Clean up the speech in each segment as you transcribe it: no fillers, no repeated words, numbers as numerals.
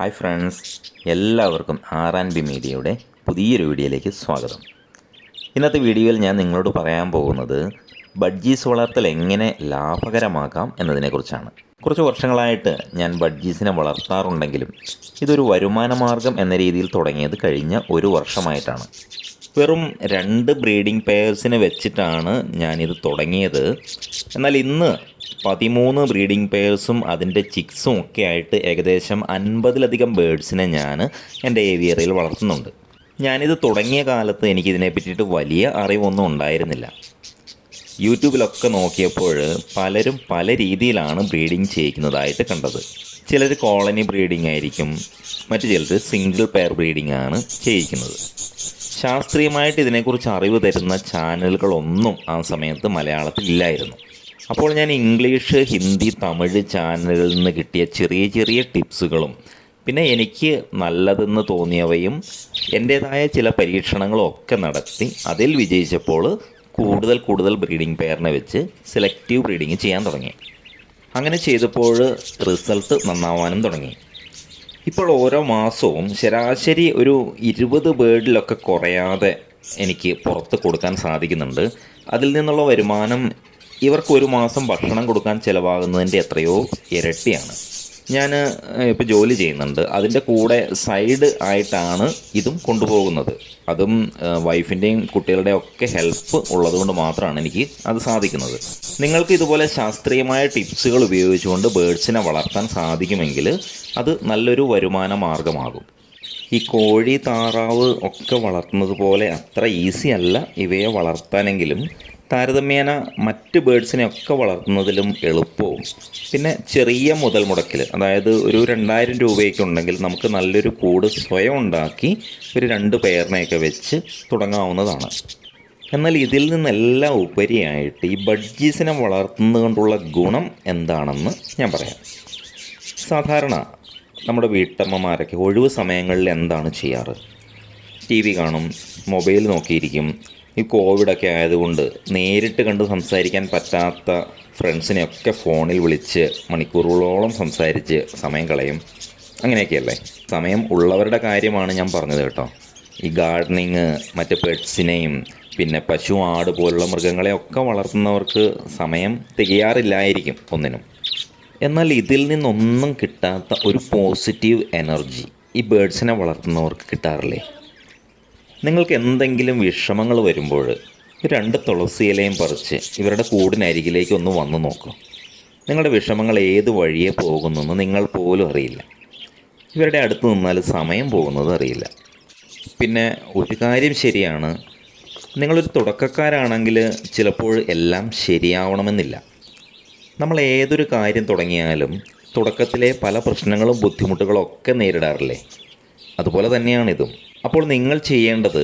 Hi friends, എല്ലാവർക്കും R&B മീഡിയയുടെ പുതിയൊരു വീഡിയോയിലേക്ക് സ്വാഗതം. ഇന്നത്തെ വീഡിയോയിൽ ഞാൻ നിങ്ങളോട് പറയാൻ പോകുന്നത് ബഡ്ജീസ് വളർത്തൽ എങ്ങനെ ലാഭകരമാക്കാം എന്നതിനെക്കുറിച്ചാണ്. കുറച്ച് വർഷങ്ങളായിട്ട് ഞാൻ ബഡ്ജീസിനെ വളർത്താറുണ്ടെങ്കിലും ഇതൊരു വരുമാന മാർഗം എന്ന രീതിയിൽ തുടങ്ങിയത് കഴിഞ്ഞ ഒരു വർഷമായിട്ടാണ്. വെറും 2 ബ്രീഡിംഗ് പെയർസിനെ വെച്ചിട്ടാണ് ഞാനിത് തുടങ്ങിയത്. എന്നാൽ ഇന്ന് 13 ബ്രീഡിംഗ് പെയർസും അതിൻ്റെ ചിക്സും ഒക്കെ ആയിട്ട് ഏകദേശം 50ലധികം ബേഡ്സിനെ ഞാൻ എൻ്റെ ഏവിയറിയിൽ വളർത്തുന്നുണ്ട്. ഞാനിത് തുടങ്ങിയ കാലത്ത് എനിക്കിതിനെ പറ്റിയിട്ട് വലിയ അറിവൊന്നും ഉണ്ടായിരുന്നില്ല. യൂട്യൂബിലൊക്കെ നോക്കിയപ്പോൾ പലരും പല രീതിയിലാണ് ബ്രീഡിങ് ചെയ്യിക്കുന്നതായിട്ട് കണ്ടത്. ചിലർ കോളനി ബ്രീഡിംഗ് ആയിരിക്കും, മറ്റു ചിലർ സിംഗിൾ പെയർ ബ്രീഡിംഗ് ആണ് ചെയ്യിക്കുന്നത്. ശാസ്ത്രീയമായിട്ട് ഇതിനെക്കുറിച്ച് അറിവ് തരുന്ന ചാനലുകളൊന്നും ആ സമയത്ത് മലയാളത്തിൽ ഇല്ലായിരുന്നു. അപ്പോൾ ഞാൻ ഇംഗ്ലീഷ്, ഹിന്ദി, തമിഴ് ചാനലിൽ നിന്ന് കിട്ടിയ ചെറിയ ചെറിയ ടിപ്സുകളും പിന്നെ എനിക്ക് നല്ലതെന്ന് തോന്നിയവയും എൻ്റേതായ ചില പരീക്ഷണങ്ങളും ഒക്കെ നടത്തി അതിൽ വിജയിച്ചപ്പോൾ കൂടുതൽ ബ്രീഡിംഗ് പെയറിനെ വെച്ച് സെലക്റ്റീവ് ബ്രീഡിങ് ചെയ്യാൻ തുടങ്ങി. അങ്ങനെ ചെയ്തപ്പോൾ റിസൾട്ട് നന്നാവാനും തുടങ്ങി. ഇപ്പോൾ ഓരോ മാസവും ശരാശരി ഒരു 20 ബേർഡിലൊക്കെ കുറയാതെ എനിക്ക് പുറത്ത് കൊടുക്കാൻ സാധിക്കുന്നുണ്ട്. അതിൽ നിന്നുള്ള വരുമാനം ഇവർക്ക് ഒരു മാസം ഭക്ഷണം കൊടുക്കാൻ ചിലവാകുന്നതിൻ്റെ എത്രയോ ഇരട്ടിയാണ്. ഞാൻ ഇപ്പോൾ ജോലി ചെയ്യുന്നുണ്ട്, അതിൻ്റെ കൂടെ സൈഡ് ആയിട്ടാണ് ഇതും കൊണ്ടുപോകുന്നത്. അതും വൈഫിൻ്റെയും കുട്ടികളുടെയും ഒക്കെ ഹെൽപ്പ് ഉള്ളതുകൊണ്ട് മാത്രമാണ് എനിക്ക് അത് സാധിക്കുന്നത്. നിങ്ങൾക്ക് ഇതുപോലെ ശാസ്ത്രീയമായ ടിപ്സുകൾ ഉപയോഗിച്ചുകൊണ്ട് ബേഡ്സിനെ വളർത്താൻ സാധിക്കുമെങ്കിൽ അത് നല്ലൊരു വരുമാന മാർഗമാകും. ഈ കോഴി, താറാവ് ഒക്കെ വളർത്തുന്നത് പോലെ അത്ര ഈസി അല്ല ഇവയെ വളർത്താനെങ്കിലും താരതമ്യേന മറ്റ് ബേഡ്സിനെയൊക്കെ വളർത്തുന്നതിലും എളുപ്പവും പിന്നെ ചെറിയ മുതൽ മുടക്കിൽ, അതായത് ഒരു 2000 രൂപയൊക്കെ ഉണ്ടെങ്കിൽ നമുക്ക് നല്ലൊരു കൂട് സ്വയം ഉണ്ടാക്കി ഒരു 2 പെയറിനെയൊക്കെ വെച്ച് തുടങ്ങാവുന്നതാണ്. എന്നാൽ ഇതിൽ നിന്നെല്ലാം ഉപരിയായിട്ട് ഈ ബഡ്ജീസിനെ വളർത്തുന്നത് കൊണ്ടുള്ള ഗുണം എന്താണെന്ന് ഞാൻ പറയാം. സാധാരണ നമ്മുടെ വീട്ടമ്മമാരൊക്കെ ഒഴിവ് സമയങ്ങളിൽ എന്താണ് ചെയ്യാറ്? TV കാണും, മൊബൈൽ നോക്കിയിരിക്കും. ഈ കോവിഡൊക്കെ ആയതുകൊണ്ട് നേരിട്ട് കണ്ട് സംസാരിക്കാൻ പറ്റാത്ത ഫ്രണ്ട്സിനെയൊക്കെ ഫോണിൽ വിളിച്ച് മണിക്കൂറുകളോളം സംസാരിച്ച് സമയം കളയും. അങ്ങനെയൊക്കെയല്ലേ? സമയം ഉള്ളവരുടെ കാര്യമാണ് ഞാൻ പറഞ്ഞത് കേട്ടോ. ഈ ഗാർഡനിങ്, മറ്റ് പെറ്റ്സിനെയും പിന്നെ പശു, ആട് പോലുള്ള മൃഗങ്ങളെയൊക്കെ വളർത്തുന്നവർക്ക് സമയം തികയാറില്ലായിരിക്കും ഒന്നിനും. എന്നാൽ ഇതിൽ നിന്നൊന്നും കിട്ടാത്ത ഒരു പോസിറ്റീവ് എനർജി ഈ ബേഡ്സിനെ വളർത്തുന്നവർക്ക് കിട്ടാറില്ലേ? നിങ്ങൾക്ക് എന്തെങ്കിലും വിഷമങ്ങൾ വരുമ്പോൾ 2 തുളസി ഇലയും പറിച്ച് ഇവരുടെ കൂടിനരികിലേക്ക് ഒന്ന് വന്നു നോക്കും. നിങ്ങളുടെ വിഷമങ്ങൾ ഏത് വഴിയെ പോകുന്നെന്ന് നിങ്ങൾ പോലും അറിയില്ല. ഇവരുടെ അടുത്ത് നിന്നാൽ സമയം പോകുന്നത് അറിയില്ല. പിന്നെ ഒരു കാര്യം ശരിയാണ്, നിങ്ങളൊരു തുടക്കക്കാരാണെങ്കിൽ ചിലപ്പോൾ എല്ലാം ശരിയാവണമെന്നില്ല. നമ്മൾ ഏതൊരു കാര്യം തുടങ്ങിയാലും തുടക്കത്തിലെ പല പ്രശ്നങ്ങളും ബുദ്ധിമുട്ടുകളും ഒക്കെ നേരിടാറില്ലേ? അതുപോലെ തന്നെയാണിതും. അപ്പോൾ നിങ്ങൾ ചെയ്യേണ്ടത്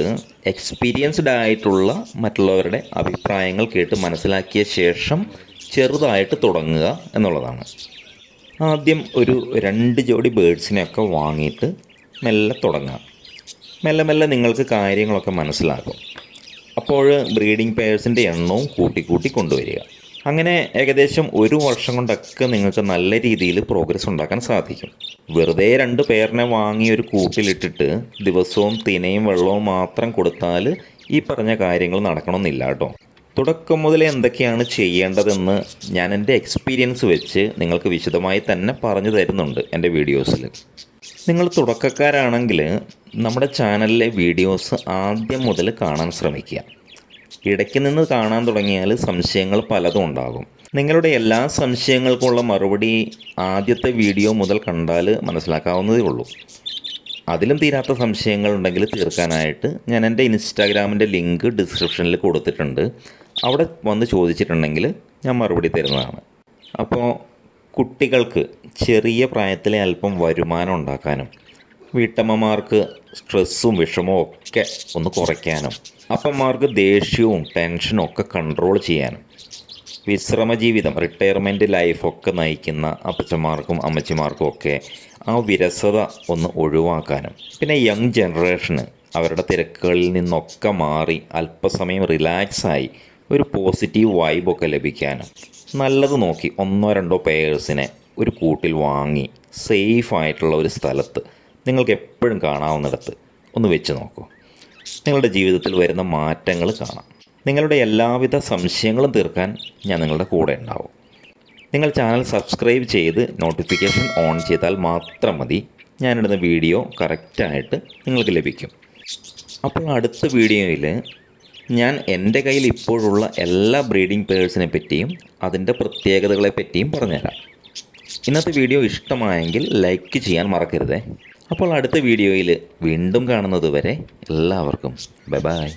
എക്സ്പീരിയൻസ്ഡ് ആയിട്ടുള്ള മറ്റുള്ളവരുടെ അഭിപ്രായങ്ങൾ കേട്ട് മനസ്സിലാക്കിയ ശേഷം ചെറുതായിട്ട് തുടങ്ങുക എന്നുള്ളതാണ്. ആദ്യം ഒരു 2 ജോഡി ബേഡ്സിനെയൊക്കെ വാങ്ങിയിട്ട് മെല്ലെ തുടങ്ങാം. മെല്ലെ നിങ്ങൾക്ക് കാര്യങ്ങളൊക്കെ മനസ്സിലാക്കും. അപ്പോൾ ബ്രീഡിംഗ് പെയർസിൻ്റെ എണ്ണവും കൂട്ടി കൊണ്ടുവരിക. അങ്ങനെ ഏകദേശം 1 വർഷം കൊണ്ടൊക്കെ നിങ്ങൾക്ക് നല്ല രീതിയിൽ പ്രോഗ്രസ് ഉണ്ടാക്കാൻ സാധിക്കും. വെറുതെ 2 പെയറിനെ വാങ്ങി ഒരു കൂട്ടിലിട്ടിട്ട് ദിവസവും തിനയും വെള്ളവും മാത്രം കൊടുത്താൽ ഈ പറഞ്ഞ കാര്യങ്ങൾ നടക്കണമെന്നില്ല കേട്ടോ. തുടക്കം മുതലേ എന്തൊക്കെയാണ് ചെയ്യേണ്ടതെന്ന് ഞാൻ എൻ്റെ എക്സ്പീരിയൻസ് വെച്ച് നിങ്ങൾക്ക് വിശദമായി തന്നെ പറഞ്ഞു തരുന്നുണ്ട് എൻ്റെ വീഡിയോസിൽ. നിങ്ങൾ തുടക്കക്കാരാണെങ്കിൽ നമ്മുടെ ചാനലിലെ വീഡിയോസ് ആദ്യം മുതൽ കാണാൻ ശ്രമിക്കുക. ഇടയ്ക്ക് നിന്ന് കാണാൻ തുടങ്ങിയാൽ സംശയങ്ങൾ പലതും ഉണ്ടാകും. നിങ്ങളുടെ എല്ലാ സംശയങ്ങൾക്കുള്ള മറുപടി ആദ്യത്തെ വീഡിയോ മുതൽ കണ്ടാൽ മനസ്സിലാക്കാവുന്നതേ ഉള്ളൂ. അതിലും തീരാത്ത സംശയങ്ങൾ ഉണ്ടെങ്കിൽ തീർക്കാനായിട്ട് ഞാൻ എൻ്റെ ഇൻസ്റ്റാഗ്രാമിൻ്റെ ലിങ്ക് ഡിസ്ക്രിപ്ഷനിൽ കൊടുത്തിട്ടുണ്ട്. അവിടെ വന്ന് ചോദിച്ചിട്ടുണ്ടെങ്കിൽ ഞാൻ മറുപടി തരുന്നതാണ്. അപ്പോൾ കുട്ടികൾക്ക് ചെറിയ പ്രായത്തിലെ അല്പം വരുമാനം ഉണ്ടാക്കാനും വീട്ടമ്മമാർക്ക് സ്ട്രെസ്സും വിഷമവും ഒക്കെ ഒന്ന് കുറയ്ക്കാനും അപ്പന്മാർക്ക് ദേഷ്യവും ടെൻഷനും ഒക്കെ കൺട്രോൾ ചെയ്യാനും വിശ്രമ ജീവിതം, റിട്ടയർമെൻറ്റ് ലൈഫൊക്കെ നയിക്കുന്ന അപ്പച്ചന്മാർക്കും അമ്മച്ചിമാർക്കും ഒക്കെ ആ വിരസത ഒന്ന് ഒഴിവാക്കാനും പിന്നെ യങ് ജനറേഷന് അവരുടെ തിരക്കുകളിൽ നിന്നൊക്കെ മാറി അല്പസമയം റിലാക്സായി ഒരു പോസിറ്റീവ് വൈബൊക്കെ ലഭിക്കാനും നല്ലത് നോക്കി 1-2 പെയേഴ്സിനെ ഒരു കൂട്ടിൽ വാങ്ങി സേഫായിട്ടുള്ള ഒരു സ്ഥലത്ത് നിങ്ങൾക്ക് എപ്പോഴും കാണാവുന്നിടത്ത് ഒന്ന് വെച്ച് നോക്കൂ. നിങ്ങളുടെ ജീവിതത്തിൽ വരുന്ന മാറ്റങ്ങൾ കാണാം. നിങ്ങളുടെ എല്ലാവിധ സംശയങ്ങളും തീർക്കാൻ ഞാൻ നിങ്ങളുടെ കൂടെ ഉണ്ടാവും. നിങ്ങൾ ചാനൽ സബ്സ്ക്രൈബ് ചെയ്ത് നോട്ടിഫിക്കേഷൻ ഓൺ ചെയ്താൽ മാത്രം മതി ഞാനിടുന്ന വീഡിയോ കറക്റ്റായിട്ട് നിങ്ങൾക്ക് ലഭിക്കും. അപ്പോൾ അടുത്ത വീഡിയോയിൽ ഞാൻ എൻ്റെ കയ്യിൽ ഇപ്പോഴുള്ള എല്ലാ ബ്രീഡിംഗ് പേഴ്സിനെ പറ്റിയും അതിൻ്റെ പ്രത്യേകതകളെ പറ്റിയും പറഞ്ഞുതരാം. ഇന്നത്തെ വീഡിയോ ഇഷ്ടമായെങ്കിൽ ലൈക്ക് ചെയ്യാൻ മറക്കരുതേ. അപ്പോൾ അടുത്ത വീഡിയോയിൽ വീണ്ടും കാണുന്നത് വരെ എല്ലാവർക്കും ബൈ ബൈ.